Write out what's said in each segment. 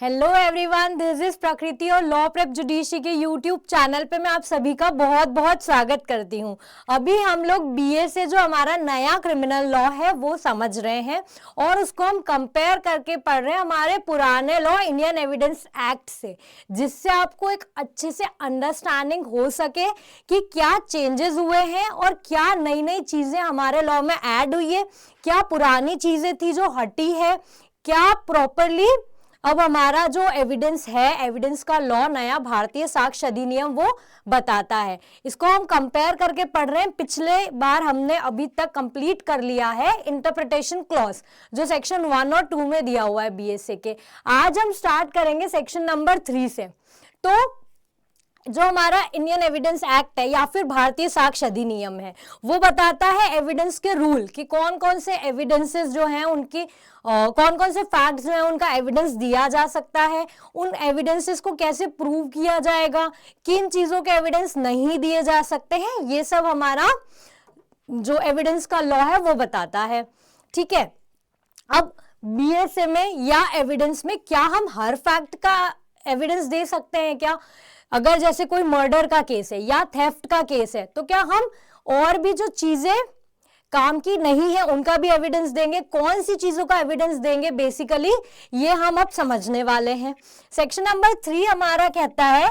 Hello everyone, this is प्रकृति और law prep judiciary के यूट्यूब चैनल पे मैं आप सभी का बहुत बहुत स्वागत करती हूँ। अभी हम लोग बीए से जो हमारा नया क्रिमिनल लॉ है वो समझ रहे हैं और उसको हम कंपेयर करके पढ़ रहे हैं हमारे पुराने लॉ इंडियन एविडेंस एक्ट से, जिससे आपको एक अच्छे से अंडरस्टैंडिंग हो सके कि क्या चेंजेस हुए हैं और क्या नई नई चीज़ें हमारे लॉ में ऐड हुई है, क्या पुरानी चीज़ें थी जो हटी है, क्या प्रॉपरली अब हमारा जो एविडेंस है, एविडेंस का लॉ नया भारतीय साक्ष्य अधिनियम वो बताता है। इसको हम कंपेयर करके पढ़ रहे हैं। पिछले बार हमने अभी तक कंप्लीट कर लिया है इंटरप्रिटेशन क्लॉज, जो सेक्शन 1 और 2 में दिया हुआ है बीएसए के। आज हम स्टार्ट करेंगे सेक्शन नंबर 3 से। तो जो हमारा इंडियन एविडेंस एक्ट है या फिर भारतीय साक्ष्य अधिनियम है वो बताता है एविडेंस के रूल कि कौन कौन से एविडेंसेस जो हैं उनकी कौन कौन से फैक्ट्स जो हैं उनका एविडेंस दिया जा सकता है, उन एविडेंसेस को कैसे प्रूव किया जाएगा, किन चीज़ों के एविडेंस नहीं दिए जा सकते हैं, ये सब हमारा जो एविडेंस का लॉ है वो बताता है। ठीक है, अब बीएसए में या एविडेंस में क्या हम हर फैक्ट का एविडेंस दे सकते हैं क्या? अगर जैसे कोई मर्डर का केस है या थेफ्ट का केस है तो क्या हम और भी जो चीजें काम की नहीं है उनका भी एविडेंस देंगे? कौन सी चीजों का एविडेंस देंगे, बेसिकली ये हम अब समझने वाले हैं। सेक्शन नंबर 3 हमारा कहता है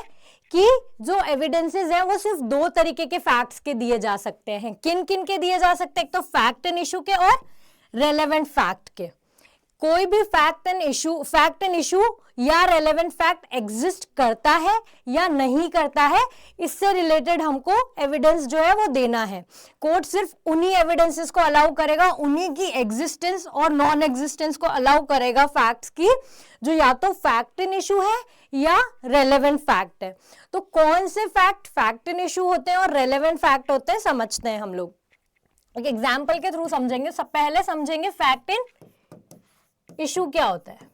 कि जो एविडेंसेस हैं वो सिर्फ 2 तरीके के फैक्ट्स के दिए जा सकते हैं। किन किन के दिए जा सकते हैं? एक तो फैक्ट एंड इशू के और रेलेवेंट फैक्ट के। कोई भी फैक्ट एंड इशू या रेलेवेंट फैक्ट एग्जिस्ट करता है या नहीं करता है, इससे रिलेटेड हमको एविडेंस जो है वो देना है। कोर्ट सिर्फ उन्हीं एविडेंसेस को अलाउ करेगा, उन्हीं की एग्जिस्टेंस और नॉन एग्जिस्टेंस को अलाउ करेगा फैक्ट्स की, जो या तो फैक्ट एंड इशू है या रेलेवेंट फैक्ट है। तो कौन से फैक्ट एंड इशू होते हैं और रेलेवेंट फैक्ट होते हैं, समझते हैं हम लोग। एक एग्जाम्पल के थ्रू समझेंगे। सब पहले समझेंगे फैक्ट एंड इशू क्या होता है।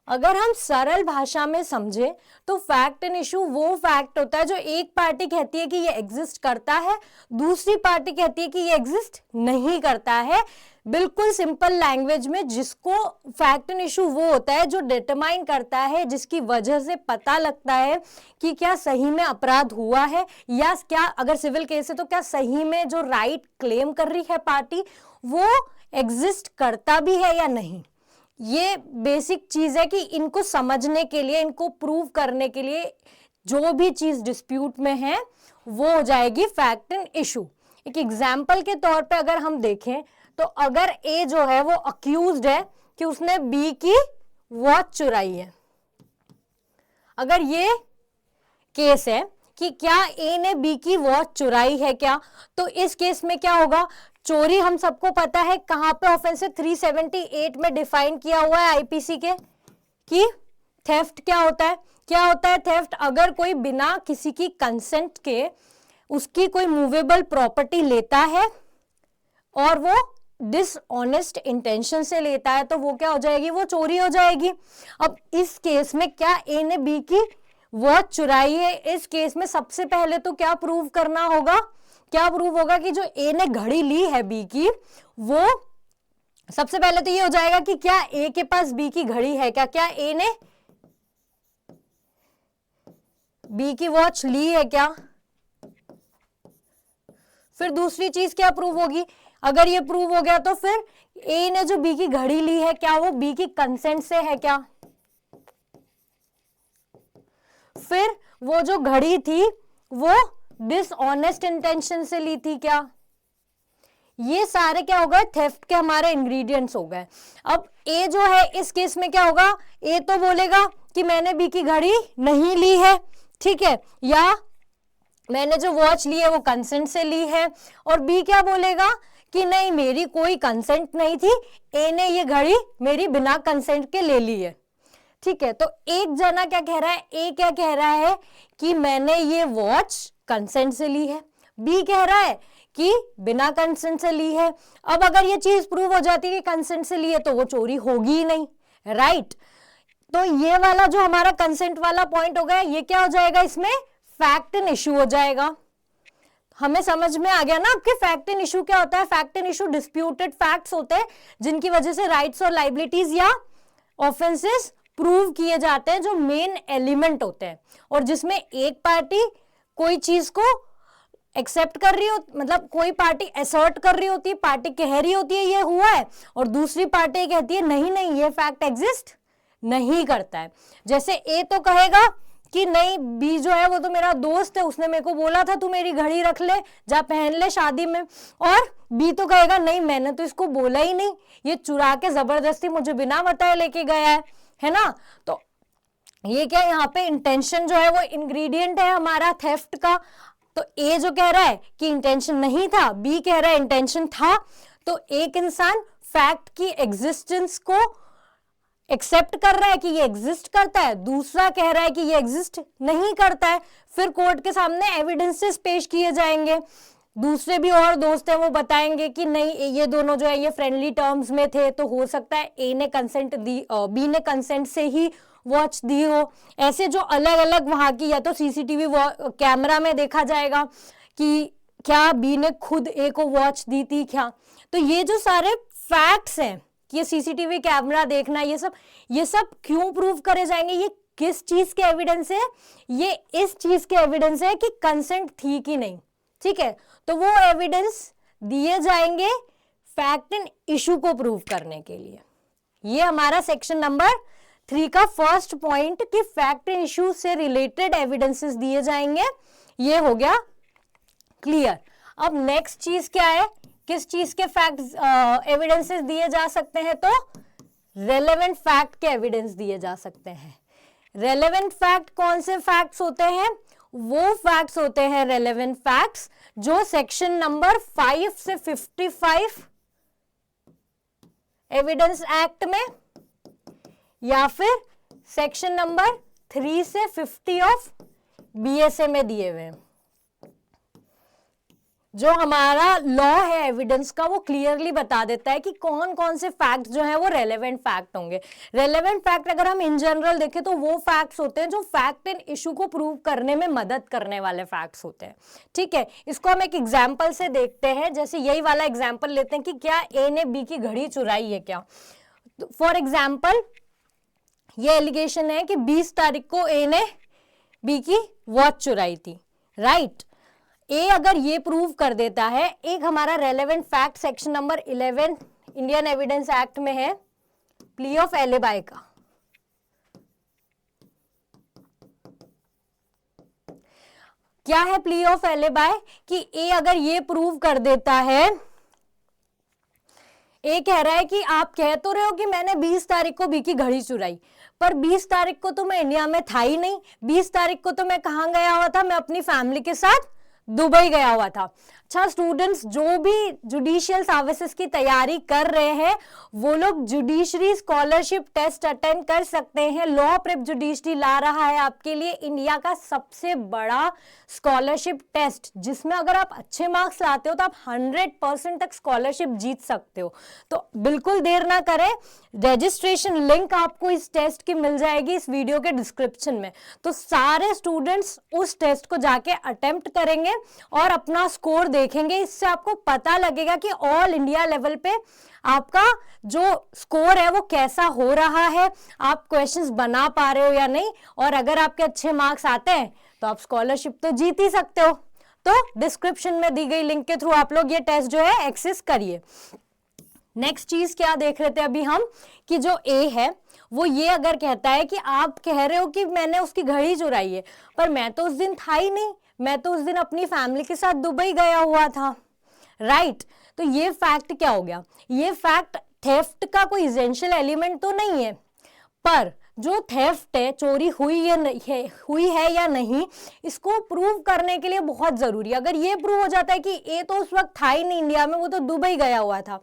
अगर हम सरल भाषा में समझे तो फैक्ट एंड इशू वो फैक्ट होता है जो एक पार्टी कहती है कि ये एग्जिस्ट करता है, दूसरी पार्टी कहती है कि ये एग्जिस्ट नहीं करता है। बिल्कुल सिंपल लैंग्वेज में जिसको फैक्ट एंड इशू वो होता है जो डिटरमाइन करता है, जिसकी वजह से पता लगता है कि क्या सही में अपराध हुआ है या क्या, अगर सिविल केस है तो क्या सही में जो राइट क्लेम कर रही है पार्टी वो एग्जिस्ट करता भी है या नहीं। ये बेसिक चीज है कि इनको समझने के लिए, इनको प्रूव करने के लिए जो भी चीज डिस्प्यूट में है वो हो जाएगी फैक्ट एंड इशू। एक एग्जाम्पल के तौर पे अगर हम देखें तो अगर ए जो है वो अक्यूज्ड है कि उसने बी की वॉच चुराई है, अगर ये केस है कि क्या ए ने बी की वॉच चुराई है क्या, तो इस केस में क्या होगा? चोरी हम सबको पता है कहां पे ऑफेंस है, 378 में डिफाइन किया हुआ है आईपीसी के कि थेफ्ट क्या होता है। क्या होता है थेफ्ट? अगर कोई बिना किसी की कंसेंट के उसकी कोई मूवेबल प्रॉपर्टी लेता है और वो डिसऑनेस्ट इंटेंशन से लेता है तो वो क्या हो जाएगी? वो चोरी हो जाएगी। अब इस केस में क्या ए ने बी की वॉच चुराई है? इस केस में सबसे पहले तो क्या प्रूव करना होगा? क्या प्रूव होगा कि जो ए ने घड़ी ली है बी की, वो सबसे पहले तो ये हो जाएगा कि क्या ए के पास बी की घड़ी है क्या, क्या ए ने बी की वॉच ली है क्या। फिर दूसरी चीज क्या प्रूव होगी? अगर ये प्रूव हो गया तो फिर ए ने जो बी की घड़ी ली है क्या वो बी की कंसेंट से है क्या। फिर वो जो घड़ी थी वो डिसऑनेस्ट इंटेंशन से ली थी क्या। ये सारे क्या हो गए? थेफ्ट के हमारे इंग्रेडिएंट्स हो गए। अब ए जो है इस केस में क्या होगा? ए तो बोलेगा कि मैंने बी की घड़ी नहीं ली है, ठीक है, या मैंने जो वॉच ली है वो कंसेंट से ली है, और बी क्या बोलेगा कि नहीं मेरी कोई कंसेंट नहीं थी, ए ने ये घड़ी मेरी बिना कंसेंट के ले ली है। ठीक है, तो एक जना क्या कह रहा है? ए क्या कह रहा है कि मैंने ये वॉच कंसेंट से ली है, बी कह रहा है कि बिना कंसेंट से ली है। अब अगर ये चीज प्रूव हो जाती है कि कंसेंट से ली है तो वो चोरी होगी ही नहीं, राइट। तो ये वाला जो हमारा कंसेंट वाला पॉइंट हो गया, ये क्या हो जाएगा? इसमें फैक्ट एंड इशू हो जाएगा। हमें समझ में आ गया ना आपके फैक्ट एंड इशू क्या होता है? Fact and issue disputed facts होते हैं जिनकी वजह से राइट्स और लाइबिलिटीज या ऑफेंसेस प्रूव किए जाते हैं जो मेन एलिमेंट होते हैं, और जिसमें एक पार्टी कोई चीज को एक्सेप्ट कर रही हो, मतलब कोई पार्टी असर्ट कर रही होती है, पार्टी कह रही होती है ये हुआ है, और दूसरी पार्टी कहती है नहीं नहीं ये फैक्ट एग्जिस्ट नहीं करता है। जैसे ए तो कहेगा कि नहीं बी जो है वो तो मेरा दोस्त है, उसने मेरे को बोला था तू मेरी घड़ी रख ले, जा पहन ले शादी में, और बी तो कहेगा नहीं मैंने तो इसको बोला ही नहीं, ये चुरा के जबरदस्ती मुझे बिना बताए लेके गया है ना। तो ये क्या, यहाँ पे इंटेंशन जो है वो इंग्रेडिएंट है हमारा थेफ्ट का। तो ए जो कह रहा है कि इंटेंशन नहीं था, बी कह रहा है इंटेंशन था, तो एक इंसान फैक्ट की एग्जिस्टेंस को एक्सेप्ट कर रहा है कि ये एग्जिस्ट करता है, दूसरा कह रहा है कि ये एग्जिस्ट नहीं करता है। फिर कोर्ट के सामने एविडेंसेस पेश किए जाएंगे, दूसरे भी और दोस्त हैं वो बताएंगे कि नहीं ये दोनों जो है ये फ्रेंडली टर्म्स में थे, तो हो सकता है ए ने कंसेंट दी, बी ने कंसेंट से ही वॉच दी हो। ऐसे जो अलग अलग वहां की या तो सीसीटीवी कैमरा में देखा जाएगा कि क्या बी ने खुद ए को वॉच दी थी क्या। तो ये जो सारे फैक्ट्स हैं कि ये सीसीटीवी कैमरा देखना, ये सब क्यों प्रूव करे जाएंगे, ये किस चीज के एविडेंस है, ये इस चीज के एविडेंस है कि कंसेंट थी कि नहीं। ठीक है, तो वो एविडेंस दिए जाएंगे फैक्ट एंड इशू को प्रूव करने के लिए। ये हमारा सेक्शन नंबर 3 का फर्स्ट पॉइंट कि फैक्ट एंड इशू से रिलेटेड एविडेंसेस दिए जाएंगे, ये हो गया क्लियर। अब नेक्स्ट चीज क्या है, किस चीज के फैक्ट्स एविडेंसेस दिए जा सकते हैं, तो रेलेवेंट फैक्ट के एविडेंस दिए जा सकते हैं। रेलेवेंट फैक्ट कौन से फैक्ट्स होते हैं, वो फैक्ट्स होते हैं रेलेवेंट फैक्ट्स जो सेक्शन नंबर 5 से 55 एविडेंस एक्ट में या फिर सेक्शन नंबर 3 से 50 ऑफ बीएसए में दिए हुए हैं। जो हमारा लॉ है एविडेंस का वो क्लियरली बता देता है कि कौन कौन से फैक्ट जो है वो रेलेवेंट फैक्ट होंगे। रेलेवेंट फैक्ट अगर हम इन जनरल देखें तो वो फैक्ट्स होते हैं जो फैक्ट एंड इशू को प्रूव करने में मदद करने वाले फैक्ट्स होते हैं। ठीक है, इसको हम एक एग्जाम्पल से देखते हैं। जैसे यही वाला एग्जाम्पल लेते हैं कि क्या ए ने बी की घड़ी चुराई है क्या। फॉर एग्जाम्पल ये एलिगेशन है कि 20 तारीख को ए ने बी की वॉच चुराई थी, राइट। ए अगर ये प्रूव कर देता है, एक हमारा relevant fact section number 11 Indian evidence act में है प्ली ऑफ एलिबाई का। क्या है प्ली ऑफ एलिबाई कि ए अगर ये प्रूव कर देता है, ए कह रहा है कि आप कह तो रहे हो कि मैंने 20 तारीख को बी की घड़ी चुराई, पर 20 तारीख को तो मैं इंडिया में था ही नहीं। 20 तारीख को तो मैं कहाँ गया हुआ था, मैं अपनी फैमिली के साथ दुबई गया हुआ था। अच्छा, स्टूडेंट्स जो भी जुडिशियल सर्विसेज की तैयारी कर रहे हैं वो लोग जुडिशरी स्कॉलरशिप टेस्ट अटेंड कर सकते हैं। लॉ प्रेप जुडिशरी ला रहा है आपके लिए इंडिया का सबसे बड़ा स्कॉलरशिप टेस्ट, जिसमें अगर आप अच्छे मार्क्स लाते हो तो आप 100% तक स्कॉलरशिप जीत सकते हो। तो बिल्कुल देर ना करें, रजिस्ट्रेशन लिंक आपको इस टेस्ट की मिल जाएगी इस वीडियो के डिस्क्रिप्शन में। तो सारे स्टूडेंट्स उस टेस्ट को जाके अटेम्प्ट करेंगे और अपना स्कोर देखेंगे। इससे आपको पता लगेगा कि ऑल इंडिया लेवल पे आपका जो स्कोर है वो कैसा हो रहा है, आप क्वेश्चंस बना पा रहे हो या नहीं, और अगर आपके अच्छे मार्क्स आते हैं तो आप स्कॉलरशिप तो जीत ही सकते हो। तो डिस्क्रिप्शन में दी गई लिंक के थ्रू आप लोग ये टेस्ट जो है एक्सेस करिए। नेक्स्ट चीज क्या देख रहे थे अभी हम कि जो ए है वो ये अगर कहता है कि आप कह रहे हो कि मैंने उसकी घड़ी चुराई है, पर मैं तो उस दिन था ही नहीं, मैं तो उस दिन अपनी फैमिली के साथ दुबई गया हुआ था, राइट। तो ये फैक्ट क्या हो गया, ये फैक्ट थेफ्ट का कोई एसेंशियल एलिमेंट तो नहीं है, पर जो थेफ्ट है, चोरी हुई है या नहीं, इसको प्रूव करने के लिए बहुत जरूरी है। अगर ये प्रूव हो जाता है कि ए तो उस वक्त था ही नहीं इंडिया में, वो तो दुबई गया हुआ था,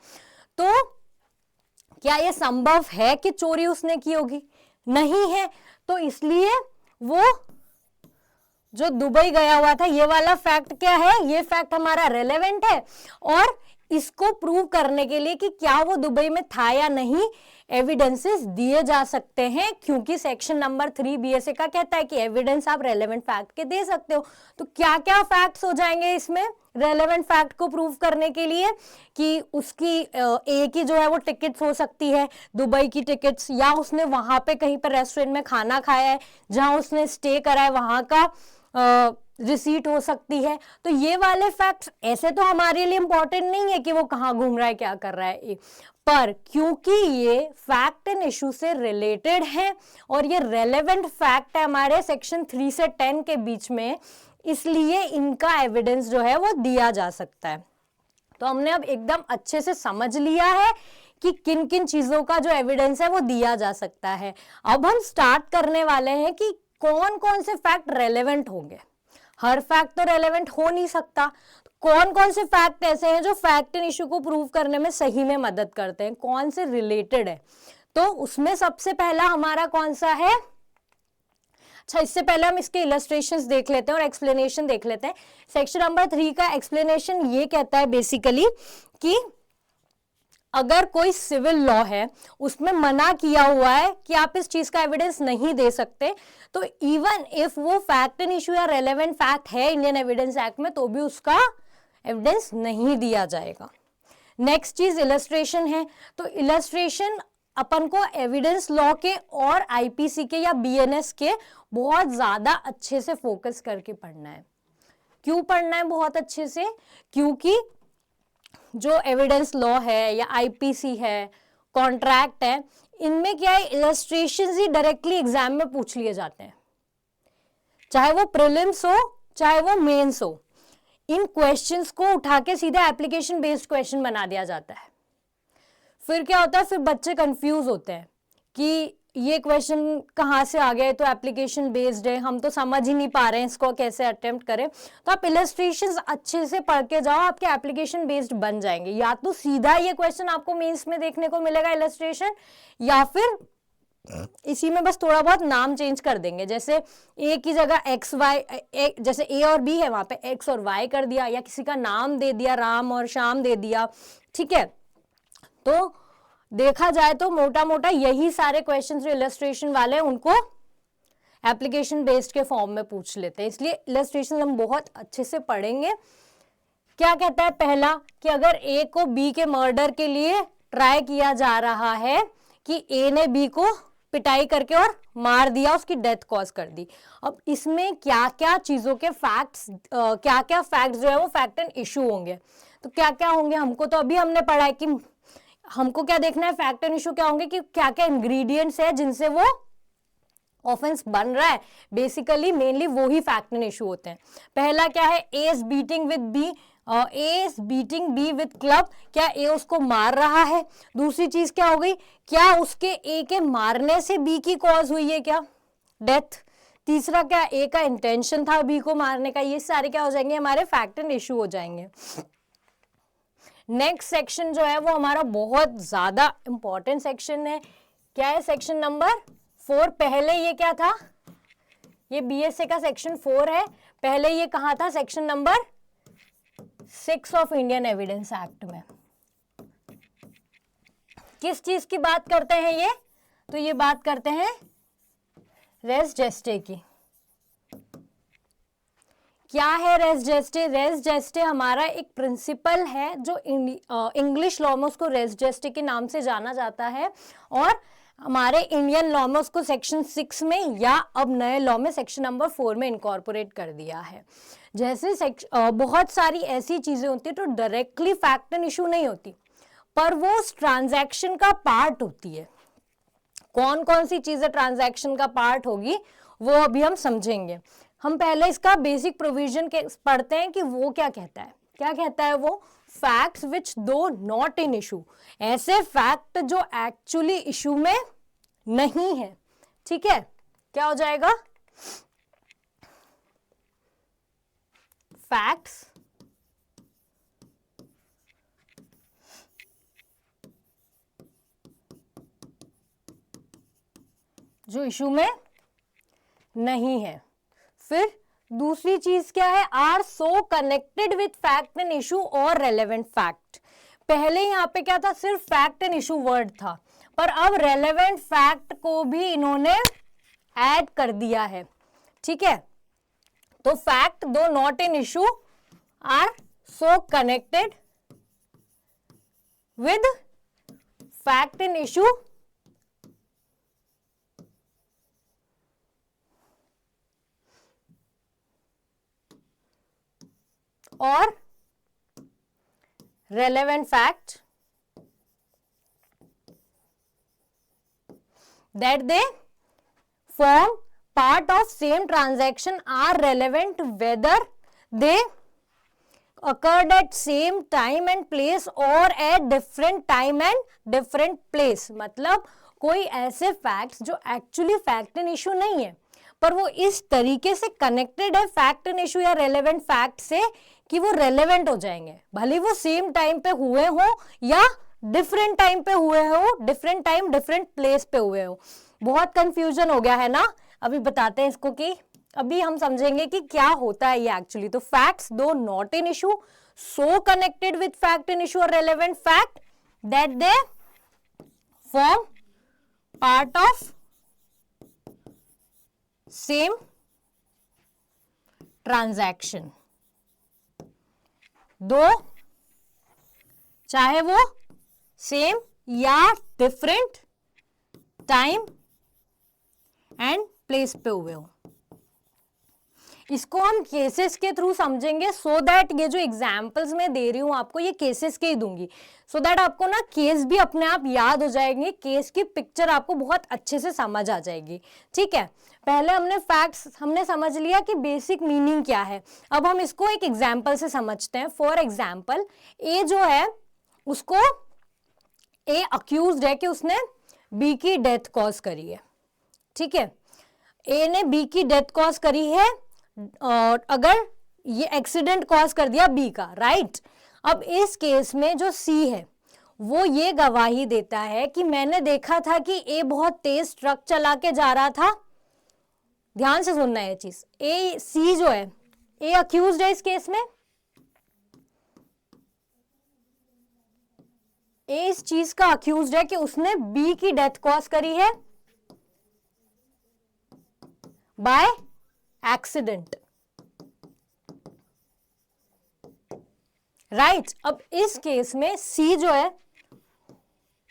तो क्या ये संभव है कि चोरी उसने की होगी? नहीं है। तो इसलिए वो जो दुबई गया हुआ था, ये वाला फैक्ट क्या है, ये फैक्ट हमारा रेलेवेंट है और इसको प्रूव करने के लिए कि क्या वो दुबई में था या नहीं, एविडेंसेस दिए जा सकते हैं, क्योंकि सेक्शन नंबर 3 बीएसए का कहता है कि एविडेंस आप रेलेवेंट फैक्ट के दे सकते हो। तो क्या क्या फैक्ट्स हो जाएंगे इसमें रेलेवेंट फैक्ट को प्रूव करने के लिए, कि उसकी एक ही जो है वो टिकट्स हो सकती है, दुबई की टिकट्स, या उसने वहां पे कहीं पर रेस्टोरेंट में खाना खाया है, जहां उसने स्टे करा है वहां का रिसीट हो सकती है। तो ये वाले फैक्ट्स ऐसे तो हमारे लिए इंपॉर्टेंट नहीं है कि वो कहाँ घूम रहा है, क्या कर रहा है, पर क्योंकि ये फैक्ट एंड इशू से रिलेटेड है और ये रेलेवेंट फैक्ट है हमारे सेक्शन 3 से 10 के बीच में, इसलिए इनका एविडेंस जो है वो दिया जा सकता है। तो हमने अब एकदम अच्छे से समझ लिया है कि किन किन चीजों का जो एविडेंस है वो दिया जा सकता है। अब हम स्टार्ट करने वाले हैं कि कौन कौन से फैक्ट रेलेवेंट होंगे। हर फैक्ट तो रेलेवेंट हो नहीं सकता, कौन कौन से फैक्ट ऐसे हैं जो फैक्ट एंड इशू को प्रूव करने में सही में मदद करते हैं, कौन से रिलेटेड है। तो उसमें सबसे पहला हमारा कौन सा है, अच्छा इससे पहले हम इसके इलस्ट्रेशंस देख लेते हैं और एक्सप्लेनेशन देख लेते हैं। सेक्शन नंबर 3 का एक्सप्लेनेशन ये कहता है बेसिकली कि अगर कोई सिविल लॉ है उसमें मना किया हुआ है कि आप इस चीज का एविडेंस नहीं दे सकते, तो इवन इफ वो फैक्ट एंड इशू या रेलेवेंट फैक्ट है इंडियन एविडेंस एक्ट में, तो भी उसका एविडेंस नहीं दिया जाएगा। नेक्स्ट चीज इलस्ट्रेशन है। तो इलस्ट्रेशन अपन को एविडेंस लॉ के और आईपीसी के या बीएनएस के बहुत ज्यादा अच्छे से फोकस करके पढ़ना है। क्यों पढ़ना है बहुत अच्छे से, क्योंकि जो एविडेंस लॉ है या आईपीसी है, कॉन्ट्रैक्ट है, इनमें क्या है, इलस्ट्रेशंस ही डायरेक्टली एग्जाम में पूछ लिए जाते हैं, चाहे वो प्रीलिम्स हो चाहे वो मेंस हो। इन क्वेश्चंस को उठा के सीधा एप्लीकेशन बेस्ड क्वेश्चन बना दिया जाता है। फिर क्या होता है, फिर बच्चे कंफ्यूज होते हैं कि ये क्वेश्चन कहाँ से आ गया, तो एप्लीकेशन बेस्ड है, हम तो समझ ही नहीं पा रहे हैं इसको कैसे अटेम्प्ट करें। तो आप इलस्ट्रेशंस अच्छे से पढ़ के जाओ, आपके एप्लीकेशन बेस्ड बन जाएंगे। या तो सीधा ये क्वेश्चन आपको मेंस में देखने को मिलेगा इलस्ट्रेशन, या फिर इसी में बस थोड़ा बहुत नाम चेंज कर देंगे, जैसे ए की जगह एक्स वाई, जैसे ए और बी है वहां पे एक्स और वाई कर दिया, या किसी का नाम दे दिया, राम और श्याम दे दिया, ठीक है। तो देखा जाए तो मोटा मोटा यही सारे क्वेश्चन जो इलस्ट्रेशन वाले हैं उनको एप्लीकेशन बेस्ड के फॉर्म में पूछ लेते हैं, इसलिए इलस्ट्रेशन हम बहुत अच्छे से पढ़ेंगे। क्या कहता है पहला, कि अगर ए को बी के मर्डर के लिए ट्राई किया जा रहा है कि ए ने बी को पिटाई करके और मार दिया, उसकी डेथ कॉज कर दी। अब इसमें क्या क्या चीजों के फैक्ट्स, क्या क्या फैक्ट्स जो है वो फैक्ट एंड इशू होंगे। तो क्या क्या होंगे, हमको तो अभी हमने पढ़ा है कि हमको क्या देखना है, फैक्ट एंड इशू क्या होंगे, कि क्या क्या इंग्रेडिएंट्स है जिनसे वो ऑफेंस बन रहा है। बेसिकली मेनली वो ही फैक्ट एंड इशू होते हैं। पहला क्या है, A is beating with B, A is beating B with club, क्या ए उसको मार रहा है। दूसरी चीज क्या हो गई, क्या उसके ए के मारने से बी की कॉज हुई है क्या, डेथ। तीसरा क्या, ए का इंटेंशन था बी को मारने का। ये सारे क्या हो जाएंगे, हमारे फैक्ट एंड इशू हो जाएंगे। नेक्स्ट सेक्शन जो है वो हमारा बहुत ज्यादा इंपॉर्टेंट सेक्शन है। क्या है, सेक्शन नंबर 4। पहले ये क्या था, ये बीएसए का सेक्शन 4 है, पहले ये कहां था, section number 6 of Indian evidence act में। किस चीज की बात करते हैं ये, तो ये बात करते हैं रेस जेस्टे की। क्या है रेस जेस्टे, रेस जेस्टे हमारा एक प्रिंसिपल है जो इंग्लिश लॉ में उसको रेस जेस्टे के नाम से जाना जाता है, और हमारे इंडियन लॉ में उसको सेक्शन 6 में या अब नए लॉ में सेक्शन नंबर 4 में इनकॉर्पोरेट कर दिया है। जैसे बहुत सारी ऐसी चीजें होती है तो डायरेक्टली फैक्ट एंड इशू नहीं होती, पर वो उस ट्रांजैक्शन का पार्ट होती है। कौन कौन सी चीजें ट्रांजैक्शन का पार्ट होगी वो अभी हम समझेंगे। हम पहले इसका बेसिक प्रोविजन पढ़ते हैं कि वो क्या कहता है। क्या कहता है वो, फैक्ट्स विच दो नॉट इन इशू, ऐसे फैक्ट जो एक्चुअली इशू में नहीं है, ठीक है। क्या हो जाएगा, फैक्ट्स जो इशू में नहीं है। फिर दूसरी चीज क्या है, are so connected with fact and issue और रेलेवेंट फैक्ट, पहले यहाँ पे क्या था, सिर्फ फैक्ट एंड इशू वर्ड था, पर अब रेलेवेंट फैक्ट को भी इन्होंने ऐड कर दिया है, ठीक है। तो fact though not in issue are so connected with fact in issue or relevant fact that they form part of same transaction are relevant whether they occurred at same time and place or at different time and different place। मतलब कोई ऐसे facts जो actually fact and issue नहीं है, पर वो इस तरीके से कनेक्टेड है फैक्ट एंड इशू या रेलेवेंट फैक्ट से कि वो रेलेवेंट हो जाएंगे, भले वो सेम टाइम पे हुए हो या डिफरेंट टाइम पे हुए हो, डिफरेंट टाइम डिफरेंट प्लेस पे हुए हो। बहुत कंफ्यूजन हो गया है ना, अभी बताते हैं इसको कि अभी हम समझेंगे कि क्या होता है ये एक्चुअली। तो facts though not in issue so connected with fact in issue और relevant fact that they form part of same transaction, though चाहे वो सेम या डिफरेंट टाइम एंड प्लेस पे हुए हो। इसको हम केसेस के थ्रू समझेंगे, सो दैट ये जो एग्जाम्पल्स मैं दे रही हूं आपको, ये केसेस के ही दूंगी, सो दैट आपको ना केस भी अपने आप याद हो जाएंगे, केस की पिक्चर आपको बहुत अच्छे से समझ आ जाएगी, ठीक है। पहले हमने फैक्ट्स हमने समझ लिया कि बेसिक मीनिंग क्या है, अब हम इसको एक एग्जाम्पल से समझते हैं। फॉर एग्जाम्पल, ए जो है उसको ए अक्यूज्ड है कि उसने बी की डेथ कॉज करी है, ठीक है। ए ने बी की डेथ कॉज करी है और अगर ये एक्सीडेंट कॉज कर दिया बी का, राइट। अब इस केस में जो सी है वो ये गवाही देता है कि मैंने देखा था कि ए बहुत तेज ट्रक चला के जा रहा था। ध्यान से सुनना है ये चीज, ए सी जो है ए अक्यूज्ड है इस केस में, ए इस चीज का अक्यूज्ड है कि उसने बी की डेथ कॉज करी है बाय एक्सीडेंट, राइट। अब इस केस में सी जो है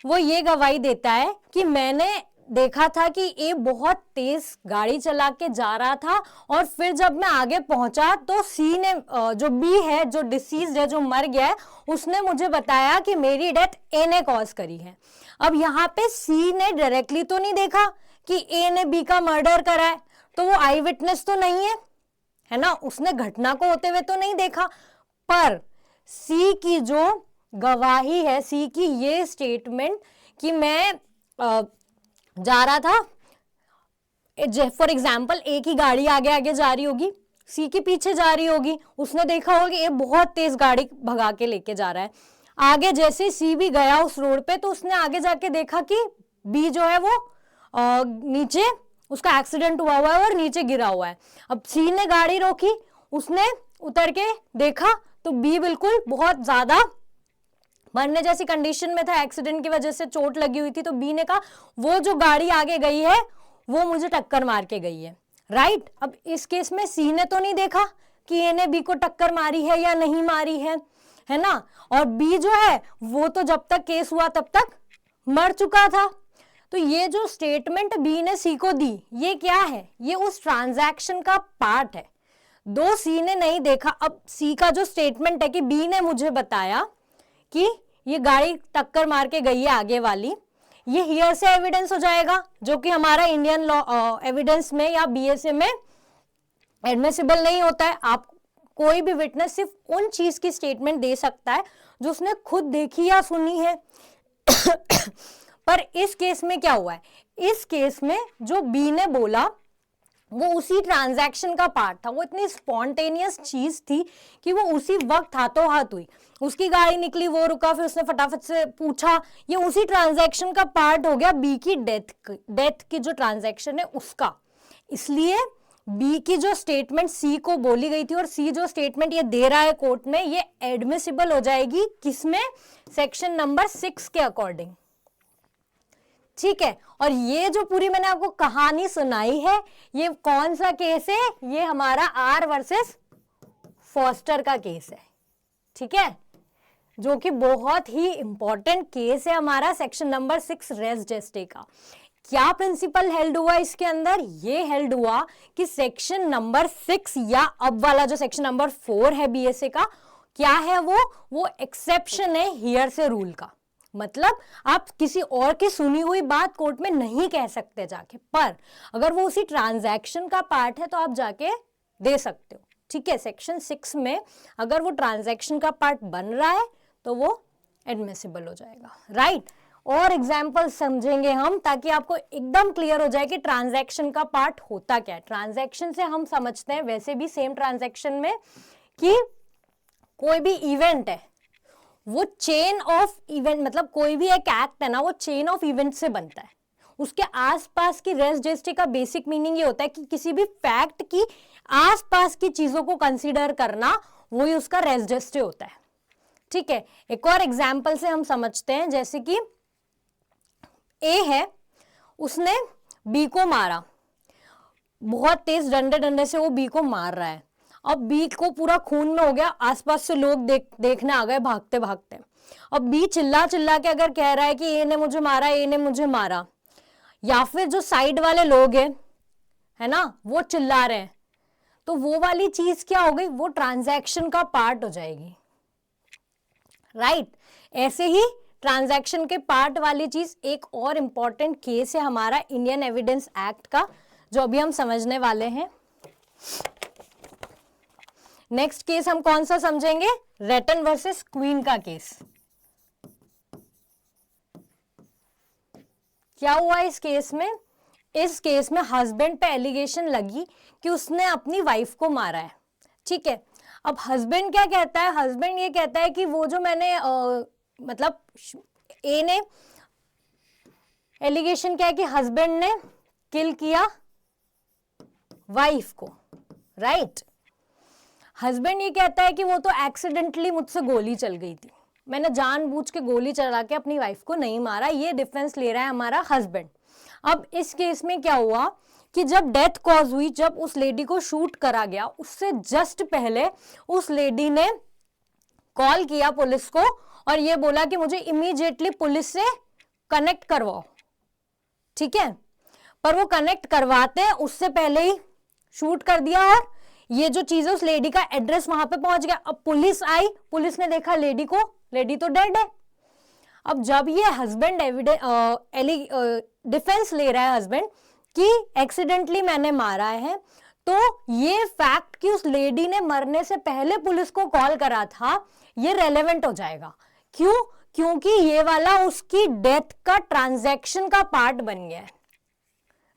वो ये गवाही देता है कि मैंने देखा था कि ए बहुत तेज गाड़ी चला के जा रहा था और फिर जब मैं आगे पहुंचा तो सी ने जो बी है, जो डिसीज्ड है, जो मर गया है, उसने मुझे बताया कि मेरी डेथ ए ने कॉज करी है। अब यहाँ पे सी ने डायरेक्टली तो नहीं देखा कि ए ने बी का मर्डर करा है, तो वो आई विटनेस तो नहीं है ना, उसने घटना को होते हुए तो नहीं देखा, पर सी की जो गवाही है, सी की ये स्टेटमेंट कि मैं जा रहा था, फॉर एग्जाम्पल ए की गाड़ी आगे आगे जा रही होगी, सी के पीछे जा रही होगी, उसने देखा होगा कि ए बहुत तेज गाड़ी भगा के लेके जा रहा है। आगे जैसे सी भी गया उस रोड पे तो उसने आगे जाके देखा कि बी जो है वो नीचे उसका एक्सीडेंट हुआ है और नीचे गिरा हुआ है। अब सी ने गाड़ी रोकी, उसने उतर के देखा तो बी बिल्कुल बहुत ज्यादा मरने जैसी कंडीशन में था, एक्सीडेंट की वजह से चोट लगी हुई थी। तो बी ने कहा वो जो गाड़ी आगे गई है वो मुझे टक्कर मार के गई है, राइट। अब इस केस में सी ने तो नहीं देखा कि ए ने बी को टक्कर मारी है या नहीं मारी है ना, और बी जो है वो तो जब तक केस हुआ तब तक मर चुका था। तो ये जो स्टेटमेंट बी ने सी को दी, ये क्या है, ये उस ट्रांजैक्शन का पार्ट है। दो सी ने नहीं देखा, अब सी का जो स्टेटमेंट है कि बी ने मुझे बताया कि ये गाड़ी टक्कर मार के गई है आगे वाली, ये हियर से एविडेंस हो जाएगा, जो कि हमारा इंडियन लॉ एविडेंस में या बीएसए में एडमिसिबल नहीं होता है। आप कोई भी विटनेस सिर्फ उन चीज की स्टेटमेंट दे सकता है जो उसने खुद देखी या सुनी है। पर इस केस में क्या हुआ है, इस केस में जो बी ने बोला वो उसी ट्रांजैक्शन का पार्ट था, वो इतनी स्पॉन्टेनियस चीज थी कि वो उसी वक्त हाथों हाथ हुई। उसकी गाड़ी निकली, वो रुका, फिर उसने फटाफट से पूछा, ये उसी ट्रांजैक्शन का पार्ट हो गया बी की डेथ की जो ट्रांजैक्शन है उसका। इसलिए बी की जो स्टेटमेंट सी को बोली गई थी और सी जो स्टेटमेंट ये दे रहा है कोर्ट में, ये एडमिसिबल हो जाएगी किसमें, सेक्शन नंबर 6 के अकॉर्डिंग। ठीक है, और ये जो पूरी मैंने आपको कहानी सुनाई है, ये कौन सा केस है, ये हमारा आर वर्सेस फॉस्टर का केस है। ठीक है, जो कि बहुत ही इंपॉर्टेंट केस है हमारा सेक्शन नंबर 6 रेस जेस्टे का। क्या प्रिंसिपल हेल्ड हुआ इसके अंदर, ये हेल्ड हुआ कि सेक्शन नंबर 6 या अब वाला जो सेक्शन नंबर 4 है बीएसए का, क्या है वो एक्सेप्शन है हियर से रूल का। मतलब आप किसी और की सुनी हुई बात कोर्ट में नहीं कह सकते जाके, पर अगर वो उसी ट्रांजैक्शन का पार्ट है तो आप जाके दे सकते हो। ठीक है, सेक्शन 6 में अगर वो ट्रांजैक्शन का पार्ट बन रहा है तो वो एडमिसिबल हो जाएगा। राइट, और एग्जाम्पल समझेंगे हम ताकि आपको एकदम क्लियर हो जाए कि ट्रांजैक्शन का पार्ट होता क्या है। ट्रांजैक्शन से हम समझते हैं वैसे भी सेम ट्रांजैक्शन में कि कोई भी इवेंट है वो चेन ऑफ इवेंट, मतलब कोई भी एक एक्ट है ना, वो चेन ऑफ इवेंट से बनता है। उसके आसपास की रेस जेस्टे का बेसिक मीनिंग ये होता है कि किसी भी फैक्ट की आसपास की चीजों को कंसीडर करना, वही उसका रेस जेस्टे होता है। ठीक है, एक और एग्जाम्पल से हम समझते हैं, जैसे कि ए है, उसने बी को मारा, बहुत तेज डंडे से वो बी को मार रहा है। अब बी को पूरा खून में हो गया, आसपास से लोग देखने आ गए भागते भागते। अब बी चिल्ला चिल्ला के अगर कह रहा है कि ए ने मुझे मारा, ए ने मुझे मारा, या फिर जो साइड वाले लोग हैं है ना, वो चिल्ला रहे हैं, तो वो वाली चीज क्या हो गई, वो ट्रांजैक्शन का पार्ट हो जाएगी। राइट, ऐसे ही ट्रांजैक्शन के पार्ट वाली चीज एक और इंपॉर्टेंट केस है हमारा इंडियन एविडेंस एक्ट का, जो अभी हम समझने वाले हैं। नेक्स्ट केस हम कौन सा समझेंगे, रेटन वर्सेस क्वीन का केस। क्या हुआ इस केस में, इस केस में हस्बैंड पे एलिगेशन लगी कि उसने अपनी वाइफ को मारा है। ठीक है, अब हस्बैंड क्या कहता है, हस्बैंड ये कहता है कि वो जो मैंने मतलब ए ने एलिगेशन क्या है कि हस्बैंड ने किल किया वाइफ को। राइट, हस्बैंड ये कहता है कि वो तो एक्सीडेंटली मुझसे गोली चल गई थी, मैंने जानबूझ के गोली चला के अपनी वाइफ को नहीं मारा, ये डिफेंस ले रहा है हमारा हस्बैंड। अब इस केस में क्या हुआ कि जब डेथ कॉज हुई, जब उस लेडी को शूट करा गया, उससे जस्ट पहले उस लेडी ने कॉल किया पुलिस को और ये बोला कि मुझे इमीडिएटली पुलिस से कनेक्ट करवाओ। ठीक है, पर वो कनेक्ट करवाते उससे पहले ही शूट कर दिया और ये जो चीज है उस लेडी का एड्रेस वहां पे पहुंच गया। अब पुलिस आई, पुलिस ने देखा लेडी को, लेडी तो डेड है। अब जब ये हस्बैंड डिफेंस ले रहा है हस्बैंड कि एक्सीडेंटली मैंने मारा है, तो ये फैक्ट कि उस लेडी ने मरने से पहले पुलिस को कॉल करा था, ये रेलेवेंट हो जाएगा। क्यों, क्योंकि ये वाला उसकी डेथ का ट्रांजैक्शन का पार्ट बन गया है।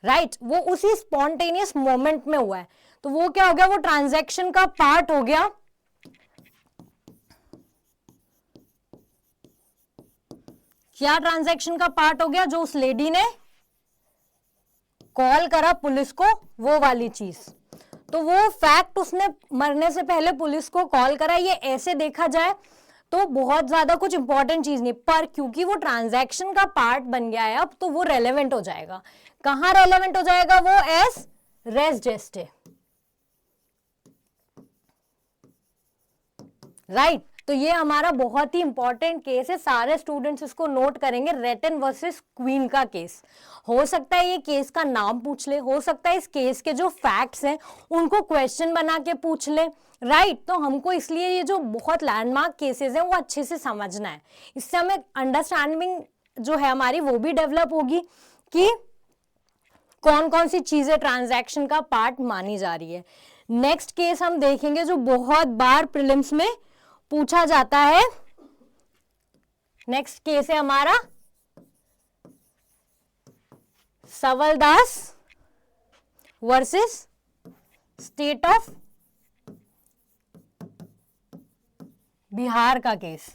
राइट, वो उसी स्पॉन्टेनियस मोमेंट में हुआ है, तो वो क्या हो गया, वो ट्रांजैक्शन का पार्ट हो गया। क्या ट्रांजैक्शन का पार्ट हो गया, जो उस लेडी ने कॉल करा पुलिस को, वो वाली चीज। तो वो फैक्ट उसने मरने से पहले पुलिस को कॉल करा, ये ऐसे देखा जाए तो बहुत ज्यादा कुछ इंपॉर्टेंट चीज नहीं, पर क्योंकि वो ट्रांजैक्शन का पार्ट बन गया है अब, तो वो रेलेवेंट हो जाएगा। कहां रेलेवेंट हो जाएगा, वो एज रेस जेस्टे। राइट, तो ये हमारा बहुत ही इंपॉर्टेंट केस है, सारे स्टूडेंट्स इसको नोट करेंगे, रेटन वर्सेस क्वीन का केस। हो सकता है ये केस का नाम पूछ ले, हो सकता है इस केस के जो फैक्ट्स हैं उनको क्वेश्चन बना के पूछ ले। राइट, तो हमको इसलिए ये जो बहुत लैंडमार्क केसेस हैं वो अच्छे से समझना है, इससे हमें अंडरस्टैंडिंग जो है हमारी वो भी डेवलप होगी कि कौन कौन सी चीजें ट्रांजैक्शन का पार्ट मानी जा रही है। नेक्स्ट केस हम देखेंगे जो बहुत बार प्रीलिम्स में पूछा जाता है। नेक्स्ट केस है हमारा Sawaldas versus state of Bihar का केस।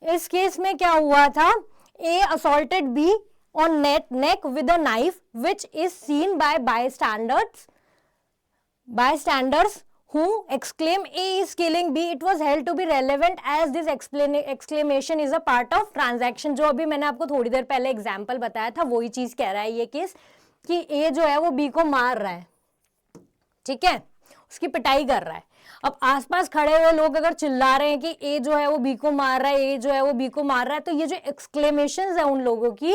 इस केस में क्या हुआ था, A assaulted B on neck with a knife which is seen by bystanders bystanders who exclaim A is killing B, it was held to be relevant as this exclamation is a part of transaction। जो अभी मैंने आपको थोड़ी देर पहले example बताया था वही चीज कह रहा है ये केस कि A जो है वो B को मार रहा है, ठीक है, उसकी पिटाई कर रहा है। अब आसपास खड़े हुए लोग अगर चिल्ला रहे हैं कि ए जो है वो बी को मार रहा है, ए जो है वो बी को मार रहा है, तो ये जो एक्सक्लेमेशंस है उन लोगों की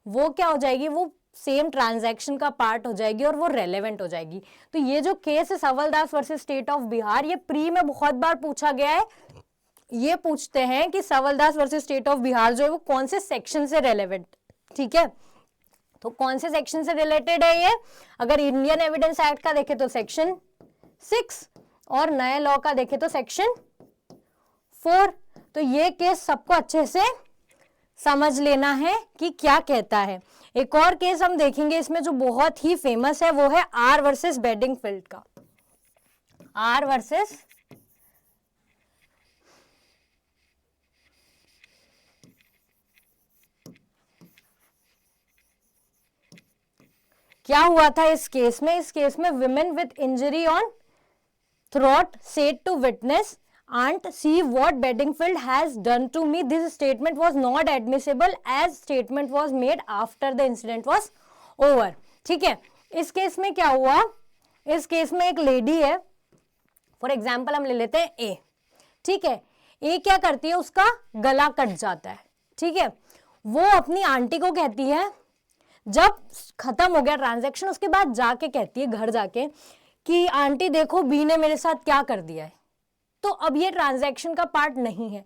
वो क्या हो जाएगी, वो सेम ट्रांजैक्शन का पार्ट हो जाएगी और वो रेलेवेंट हो जाएगी। तो ये जो केस है सवलदास वर्सेस स्टेट ऑफ बिहार, ये प्री में बहुत बार पूछा गया है। ये पूछते हैं कि सवलदास वर्सेस स्टेट ऑफ बिहार जो है वो कौन से सेक्शन से रेलेवेंट, ठीक है, तो कौन से सेक्शन से रिलेटेड है ये। अगर इंडियन एविडेंस एक्ट का देखें तो सेक्शन 6 और नए लॉ का देखें तो सेक्शन 4। तो ये केस सबको अच्छे से समझ लेना है कि क्या कहता है। एक और केस हम देखेंगे इसमें जो बहुत ही फेमस है वो है आर वर्सेस बेडिंगफील्ड का। आर वर्सेस क्या हुआ था इस केस में। इस केस में women with injury on throat said to witness Aunt, see what Bedingfield has done to me. This statement was not admissible as statement was made after the incident was over. ठीक है, इस case में क्या हुआ, इस case में एक lady है, फॉर एग्जाम्पल हम ले लेते हैं ए, ठीक है, ए क्या करती है, उसका गला कट जाता है, ठीक है, वो अपनी आंटी को कहती है, जब खत्म हो गया ट्रांजैक्शन उसके बाद जाके कहती है घर जाके कि आंटी देखो बी ने मेरे साथ क्या कर दिया है। तो अब ये ट्रांजैक्शन का पार्ट नहीं है।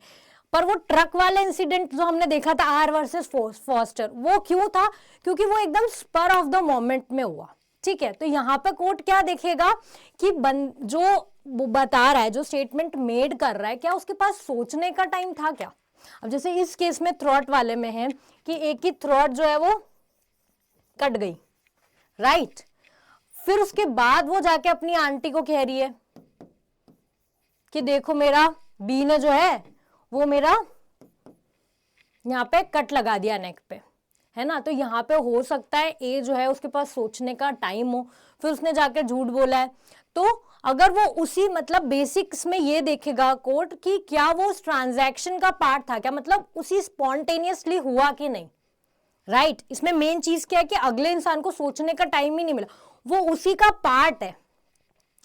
पर वो ट्रक वाला इंसिडेंट जो हमने देखा था आर वर्सेस फॉस्टर, वो क्यों था, क्योंकि वो एकदम स्पर ऑफ द मोमेंट में हुआ, ठीक है। तो यहाँ पे कोर्ट क्या देखेगा कि जो बता रहा है, जो स्टेटमेंट मेड कर रहा है, क्या उसके पास सोचने का टाइम था क्या। अब जैसे इस केस में थ्रॉट वाले में है कि एक ही थ्रॉट जो है वो कट गई, राइट, फिर उसके बाद वो जाके अपनी आंटी को कह रही है कि देखो मेरा बी ने जो है वो मेरा यहाँ पे कट लगा दिया नेक पे, है ना। तो यहाँ पे हो सकता है ए जो है उसके पास सोचने का टाइम हो, फिर उसने जाके झूठ बोला है। तो अगर वो उसी मतलब बेसिक्स में ये देखेगा कोर्ट कि क्या वो उस ट्रांजैक्शन का पार्ट था क्या, मतलब उसी स्पॉन्टेनियसली हुआ कि नहीं, राइट। इसमें मेन चीज क्या है कि अगले इंसान को सोचने का टाइम ही नहीं मिला, वो उसी का पार्ट है,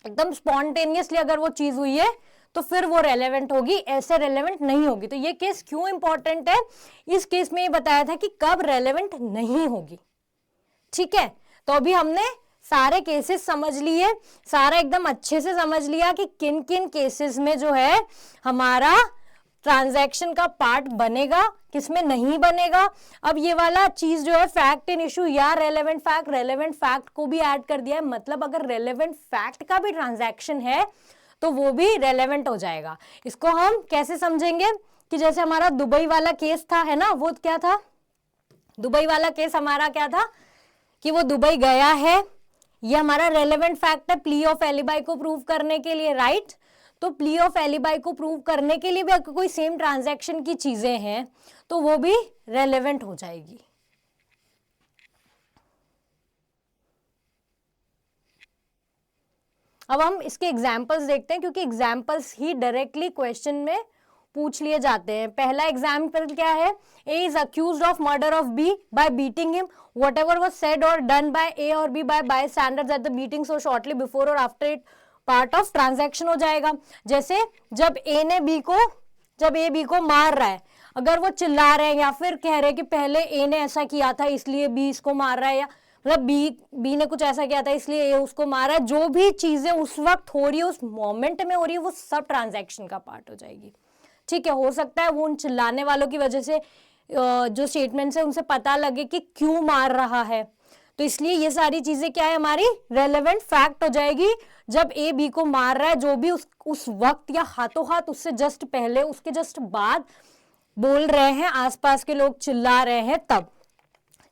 एकदम स्पॉन्टेनियसली अगर वो चीज हुई है तो फिर वो रेलेवेंट होगी, ऐसे रेलेवेंट नहीं होगी। तो ये केस क्यों इंपॉर्टेंट है, इस केस में ये बताया था कि कब रेलेवेंट नहीं होगी, ठीक है। तो अभी हमने सारे केसेस समझ लिए, सारा एकदम अच्छे से समझ लिया कि किन किन केसेस में जो है हमारा ट्रांजैक्शन का पार्ट बनेगा, किसमें नहीं बनेगा। अब ये वाला चीज जो है फैक्ट इन इशू या रेलेवेंट फैक्ट को भी ऐड कर दिया है, मतलब अगर रेलेवेंट फैक्ट का भी ट्रांजैक्शन है तो वो भी रेलेवेंट हो जाएगा। इसको हम कैसे समझेंगे कि जैसे हमारा दुबई वाला केस था, है ना, वो क्या था, दुबई वाला केस हमारा क्या था कि वो दुबई गया है, ये हमारा रेलेवेंट फैक्ट है प्ली ऑफ एलिबाई को प्रूव करने के लिए, राइट। तो प्ली ऑफ एलिबाई को प्रूव करने के लिए भी अगर कोई सेम ट्रांजैक्शन की चीजें हैं तो वो भी रेलेवेंट हो जाएगी। अब हम इसके एग्जाम्पल्स देखते हैं, क्योंकि एग्जाम्पल्स ही डायरेक्टली क्वेश्चन में पूछ लिए जाते हैं। पहला एग्जाम्पल क्या है, A is accused of murder of B by beating him, whatever was said और डन बाय ए और B by bystanders at the beating so shortly before और after it part of transaction हो जाएगा। जैसे जब A B को मार रहा है, अगर वो चिल्ला रहे हैं या फिर कह रहे हैं कि पहले ए ने ऐसा किया था इसलिए बी इसको मार रहा है, या मतलब बी ने कुछ ऐसा किया था इसलिए ए उसको मारा है, जो भी चीजें उस वक्त हो रही है, उस मोमेंट में हो रही है, वो सब ट्रांजैक्शन का पार्ट हो जाएगी, ठीक है। हो सकता है वो उन चिल्लाने वालों की वजह से जो स्टेटमेंट है उनसे पता लगे कि क्यों मार रहा है, तो इसलिए ये सारी चीजें क्या है हमारी रेलेवेंट फैक्ट हो जाएगी। जब ए बी को मार रहा है, जो भी उस वक्त या हाथों हाथ उससे जस्ट पहले, उसके जस्ट बाद बोल रहे हैं, आसपास के लोग चिल्ला रहे हैं, तब।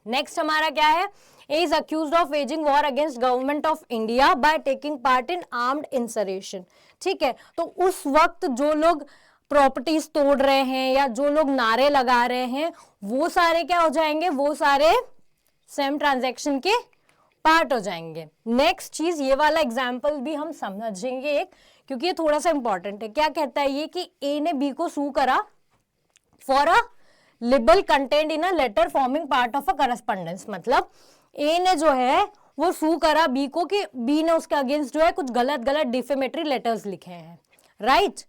नेक्स्ट हमारा क्या है, A is accused of waging war against government of India by taking part in armed insurrection, ठीक है। तो उस वक्त जो लोग प्रॉपर्टीज तोड़ रहे हैं या जो लोग नारे लगा रहे हैं, वो सारे क्या हो जाएंगे, वो सारे सेम ट्रांजैक्शन के पार्ट हो जाएंगे। नेक्स्ट चीज, ये वाला एग्जाम्पल भी हम समझेंगे एक, क्योंकि ये थोड़ा सा इंपॉर्टेंट है। क्या कहता है ये कि ए ने बी को सू करा for a libel content in a letter forming part of a correspondence. मतलब ए ने जो है वो सू करा बी को कि बी ने उसके अगेंस्ट जो है कुछ गलत गलत डिफेमेटरी लेटर्स लिखे हैं, राइट।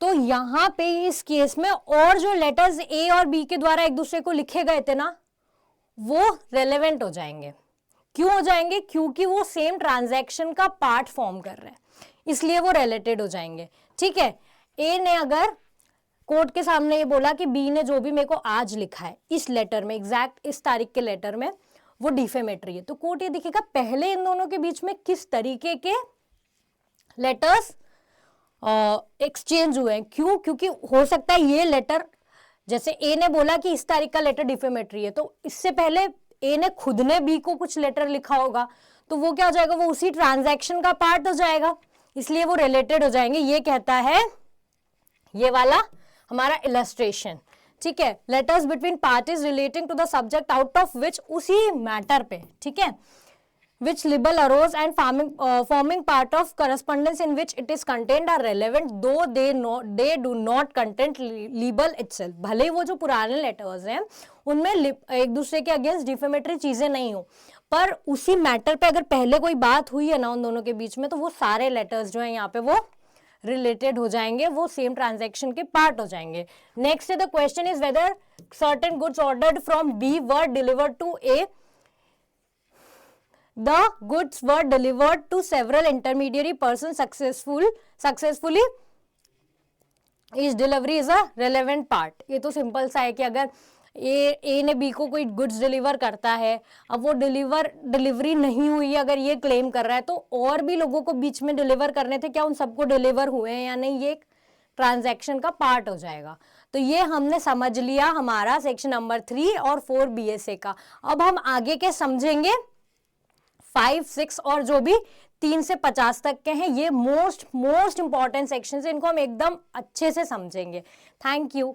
तो यहां पे इस केस में और जो लेटर्स ए और बी के द्वारा एक दूसरे को लिखे गए थे ना, वो रेलेवेंट हो जाएंगे। क्यों हो जाएंगे? क्योंकि वो सेम ट्रांजैक्शन का पार्ट फॉर्म कर रहे हैं, इसलिए वो रिलेटेड हो जाएंगे। ठीक है, ए ने अगर कोर्ट के सामने ये बोला कि बी ने जो भी मेरे को आज लिखा है इस लेटर में, एग्जैक्ट इस तारीख के लेटर में, वो डिफेमेटरी है, तो कोर्ट ये देखेगा पहले इन दोनों के बीच में किस तरीके के लेटर्स एक्सचेंज हुए हैं। क्यों? क्योंकि हो सकता है ये लेटर, जैसे ए ने बोला कि इस तारीख का लेटर डिफेमेटरी है, तो इससे पहले ए ने खुद ने बी को कुछ लेटर लिखा होगा, तो वो क्या हो जाएगा, वो उसी ट्रांजैक्शन का पार्ट हो जाएगा, इसलिए वो रिलेटेड हो जाएंगे। ये कहता है ये वाला हमारा इलस्ट्रेशन। ठीक है, letters between parties relating to the subject out of which, उसी मैटर पे, ठीक है, which libel arose and forming part of correspondence in which it is contained are relevant though they do not contain libel itself। भले ही वो जो पुराने letters हैं उनमें एक दूसरे के अगेंस्ट डिफेमेटरी चीजें नहीं हो, पर उसी मैटर पे अगर पहले कोई बात हुई है ना उन दोनों के बीच में, तो वो सारे लेटर्स जो है यहाँ पे वो रिलेटेड हो जाएंगे, वो सेम ट्रांजैक्शन के पार्ट हो जाएंगे। Next the question is whether certain goods ordered from B were delivered to A, the goods were delivered to several intermediary persons successfully, each delivery is a relevant part। ये तो simple सा है कि अगर ए ने B को कोई goods deliver करता है, अब वो डिलीवरी नहीं हुई अगर ये क्लेम कर रहा है, तो और भी लोगों को बीच में डिलीवर करने थे, क्या उन सबको डिलीवर हुए हैं या नहीं, ये एक ट्रांजैक्शन का पार्ट हो जाएगा। तो ये हमने समझ लिया हमारा सेक्शन नंबर 3 और 4 BSA का। अब हम आगे के समझेंगे 5, 6 और जो भी 3 से 50 तक के हैं। ये मोस्ट इंपॉर्टेंट सेक्शन है, इनको हम एकदम अच्छे से समझेंगे। Thank you.